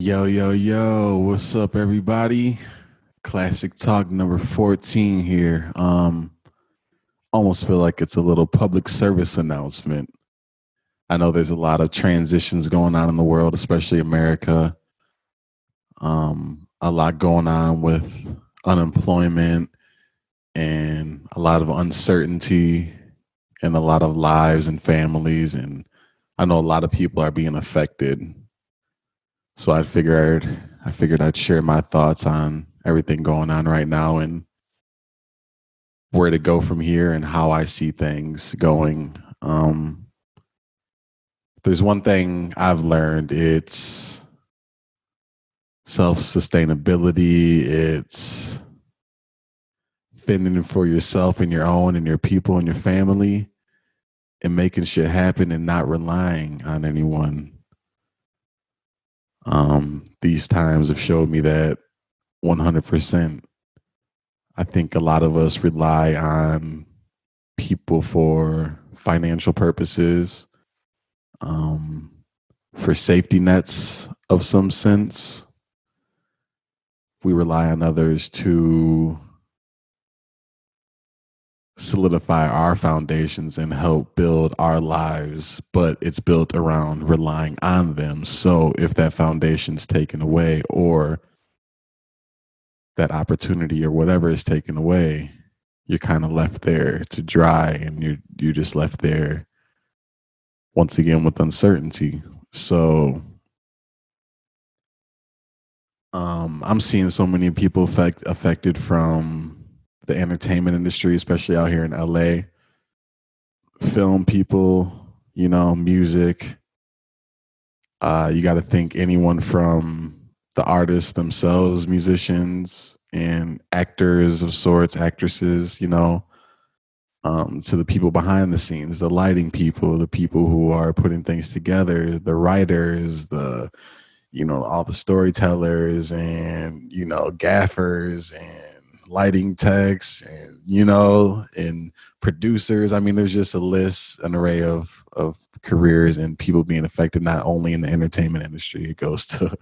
Yo, yo, yo, what's up, everybody? Classic Talk number 14 here. Almost feel like it's a little public service announcement. I know there's a lot of transitions going on in the world, especially America. A lot going on with unemployment and a lot of uncertainty and a lot of lives and families. And I know a lot of people are being affected. So I figured I'd share my thoughts on everything going on right now and where to go from here and how I see things going. If there's one thing I've learned, it's self sustainability. It's fending for yourself and your own and your people and your family and making shit happen and not relying on anyone. These times have showed me that 100%. I think a lot of us rely on people for financial purposes, um, for safety nets of some sense. We rely on others to solidify our foundations and help build our lives, but it's built around relying on them. So if that foundation's taken away or that opportunity or whatever is taken away, you're kind of left there to dry and you're just left there once again with uncertainty. So I'm seeing so many people affected from the entertainment industry, especially out here in LA. Film people, music. You got to think anyone from the artists themselves, musicians, and actors of sorts, actresses, to the people behind the scenes, the lighting people, the people who are putting things together, the writers, all the storytellers and, gaffers and lighting techs and, and producers. I mean, there's just a list, an array of careers and people being affected, not only in the entertainment industry, it goes to,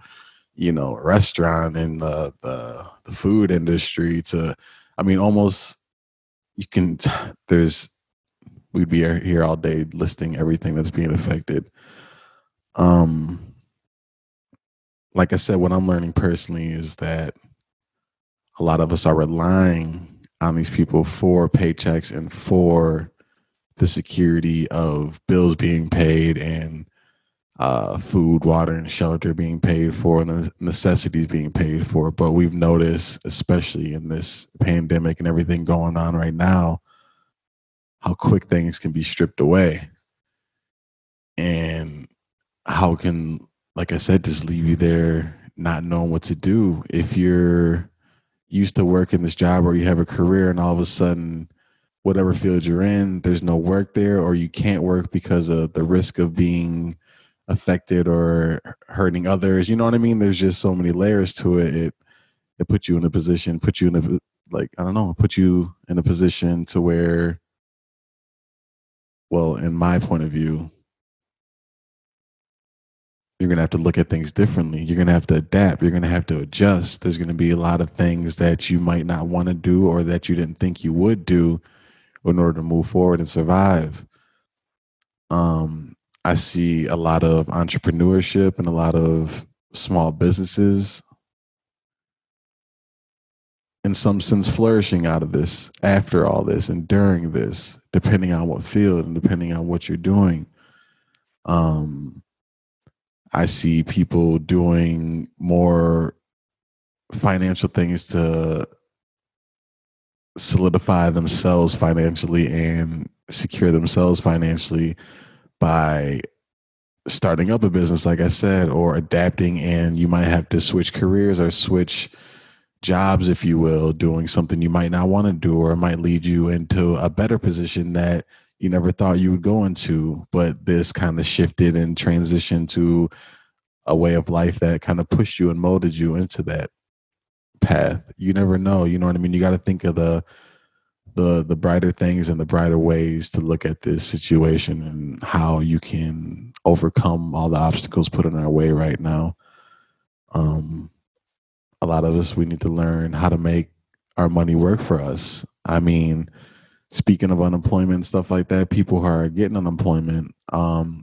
restaurant and the food industry to, I mean, almost you can, there's, we'd be here all day listing everything that's being affected. Um, like I said, what I'm learning personally is that a lot of us are relying on these people for paychecks and for the security of bills being paid and food, water, and shelter being paid for, and the necessities being paid for. But we've noticed, especially in this pandemic and everything going on right now, how quick things can be stripped away and how can, like I said, just leave you there not knowing what to do. If you're used to working this job or you have a career and all of a sudden whatever field you're in there's no work there or you can't work because of the risk of being affected or hurting others, you know what I mean? There's just so many layers to it. It puts you in a position, put you in a, like, I don't know, put you in a position to where, well, in my point of view, you're going to have to look at things differently. You're going to have to adapt. You're going to have to adjust. There's going to be a lot of things that you might not want to do or that you didn't think you would do in order to move forward and survive. Um, I see a lot of entrepreneurship and a lot of small businesses, in some sense, flourishing out of this, after all this, and during this, depending on what field and depending on what you're doing. Um, I see people doing more financial things to solidify themselves financially and secure themselves financially by starting up a business, like I said, or adapting, and you might have to switch careers or switch jobs, if you will, doing something you might not want to do, or it might lead you into a better position that you never thought you would go into. But this kind of shifted and transitioned to a way of life that kind of pushed you and molded you into that path. You never know. You know what I mean? You got to think of the brighter things and the brighter ways to look at this situation and how you can overcome all the obstacles put in our way right now. Um, a lot of us, we need to learn how to make our money work for us. I mean, speaking of unemployment and stuff like that, people who are getting unemployment,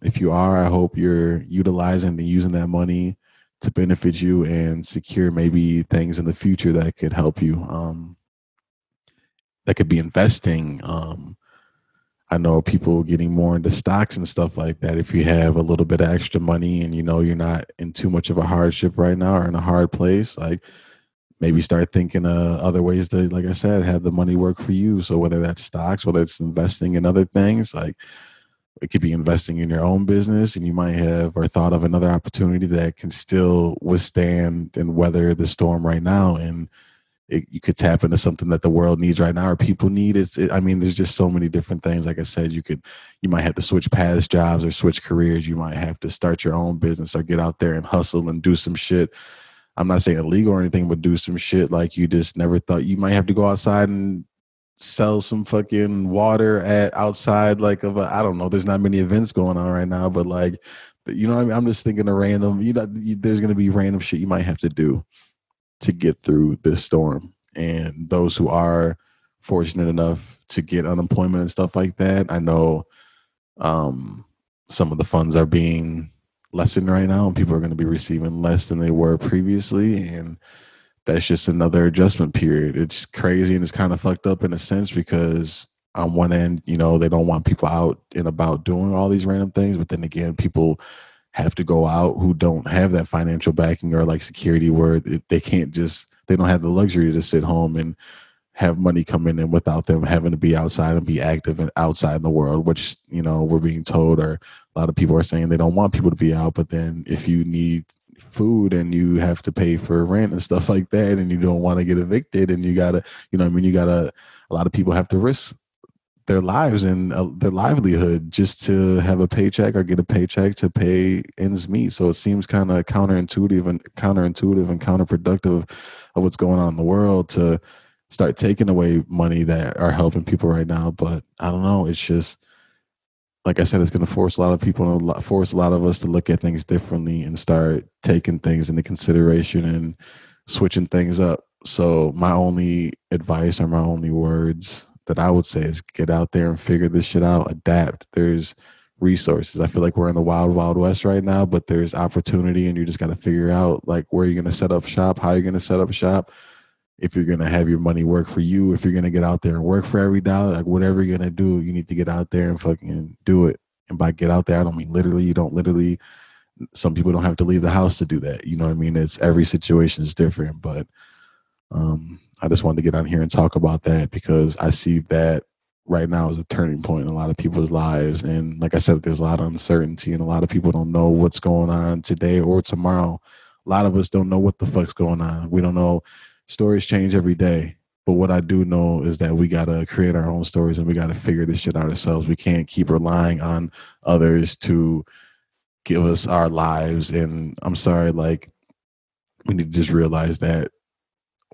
if you are, I hope you're utilizing and using that money to benefit you and secure maybe things in the future that could help you. That could be investing. I know people getting more into stocks and stuff like that. If you have a little bit of extra money and you know you're not in too much of a hardship right now or in a hard place, like maybe start thinking other ways to, like I said, have the money work for you. So whether that's stocks, whether it's investing in other things, like it could be investing in your own business, and you might have or thought of another opportunity that can still withstand and weather the storm right now. And you could tap into something that the world needs right now or people need. I mean, there's just so many different things. Like I said, you might have to switch past jobs or switch careers. You might have to start your own business or get out there and hustle and do some shit. I'm not saying illegal or anything, but do some shit like you just never thought. You might have to go outside and sell some fucking water at outside, like of I don't know. There's not many events going on right now, but like, you know what I mean? I'm just thinking of random, there's going to be random shit you might have to do to get through this storm. And those who are fortunate enough to get unemployment and stuff like that, I know um, some of the funds are being lessened right now, and people are going to be receiving less than they were previously. And that's just another adjustment period. It's crazy and it's kind of fucked up in a sense because on one end, they don't want people out and about doing all these random things, but then again, people have to go out who don't have that financial backing or like security where they don't have the luxury to sit home and have money coming in without them having to be outside and be active and outside in the world, which, we're being told, or a lot of people are saying they don't want people to be out. But then if you need food and you have to pay for rent and stuff like that, and you don't want to get evicted and you gotta, a lot of people have to risk their lives and their livelihood just to have a paycheck or get a paycheck to pay ends meet. So it seems kind of counterintuitive and counterproductive of what's going on in the world to start taking away money that are helping people right now. But I don't know. It's just, like I said, it's going to force a lot of people and force a lot of us to look at things differently and start taking things into consideration and switching things up. So my only advice or my only words that I would say is get out there and figure this shit out, adapt. There's resources. I feel like we're in the wild, wild west right now, but there's opportunity and you just got to figure out like where you're going to set up shop, how you're going to set up shop, if you're going to have your money work for you, if you're going to get out there and work for every dollar, like whatever you're going to do, you need to get out there and fucking do it. And by get out there, I don't mean literally. You don't literally, some people don't have to leave the house to do that. You know what I mean? It's every situation is different, but I just wanted to get on here and talk about that because I see that right now is a turning point in a lot of people's lives. And like I said, there's a lot of uncertainty and a lot of people don't know what's going on today or tomorrow. A lot of us don't know what the fuck's going on. We don't know. Stories change every day. But what I do know is that we got to create our own stories and we got to figure this shit out ourselves. We can't keep relying on others to give us our lives. And I'm sorry, like, we need to just realize that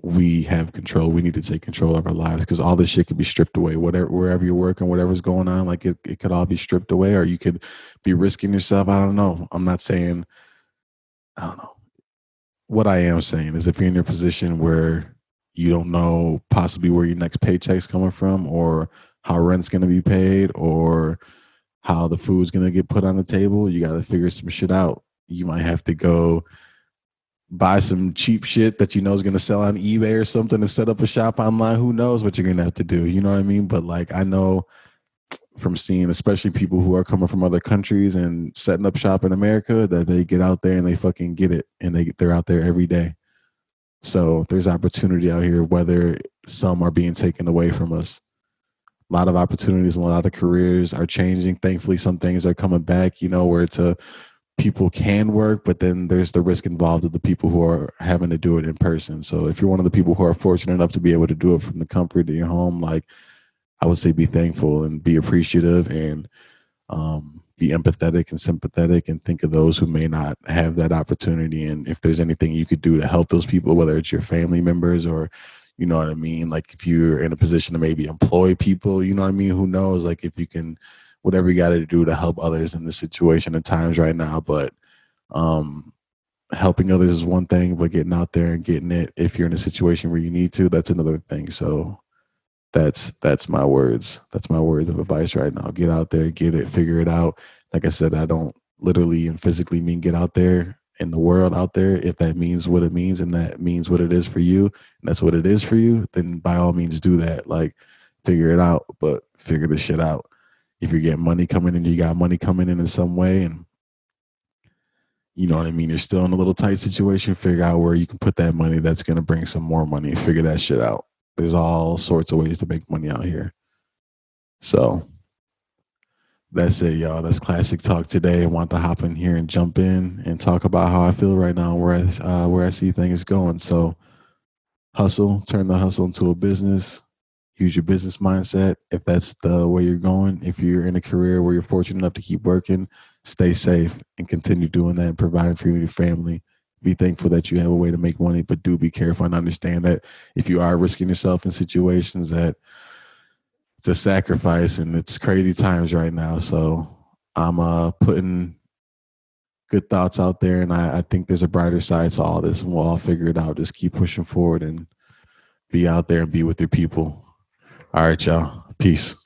we have control. We need to take control of our lives because all this shit could be stripped away. Wherever you're working, whatever's going on, like it could all be stripped away, or you could be risking yourself. I don't know. I'm not saying, I don't know. What I am saying is if you're in your position where you don't know possibly where your next paycheck's coming from or how rent's going to be paid or how the food's going to get put on the table, you got to figure some shit out. You might have to go buy some cheap shit that you know is going to sell on eBay or something and set up a shop online. Who knows what you're going to have to do? You know what I mean? But like, I know from seeing, especially people who are coming from other countries and setting up shop in America, that they get out there and they fucking get it, and they're out there every day. So there's opportunity out here, whether some are being taken away from us. A lot of opportunities and a lot of careers are changing. Thankfully, some things are coming back, where people can work, but then there's the risk involved of the people who are having to do it in person. So if you're one of the people who are fortunate enough to be able to do it from the comfort of your home, like I would say be thankful and be appreciative and be empathetic and sympathetic and think of those who may not have that opportunity. And if there's anything you could do to help those people, whether it's your family members or, you know what I mean? Like if you're in a position to maybe employ people, you know what I mean? Who knows? Like if you can, whatever you got to do to help others in this situation at times right now. But helping others is one thing, but getting out there and getting it, if you're in a situation where you need to, that's another thing. So that's my words. That's my words of advice right now. Get out there, get it, figure it out. Like I said, I don't literally and physically mean get out there in the world out there. If that means what it means and that means what it is for you, and that's what it is for you, then by all means do that. Like figure it out, but figure the shit out. If you're getting money coming in, you got money coming in some way, and you know what I mean, you're still in a little tight situation, figure out where you can put that money that's going to bring some more money. Figure that shit out. There's all sorts of ways to make money out here. So that's it, y'all. That's classic talk today. I want to hop in here and jump in and talk about how I feel right now, where I see things going. So hustle, turn the hustle into a business. Use your business mindset. If that's the way you're going, if you're in a career where you're fortunate enough to keep working, stay safe and continue doing that and providing for you and your family. Be thankful that you have a way to make money, but do be careful and understand that if you are risking yourself in situations, that it's a sacrifice and it's crazy times right now. So I'm putting good thoughts out there, and I think there's a brighter side to all this, and we'll all figure it out. Just keep pushing forward and be out there and be with your people. All right, y'all. Peace.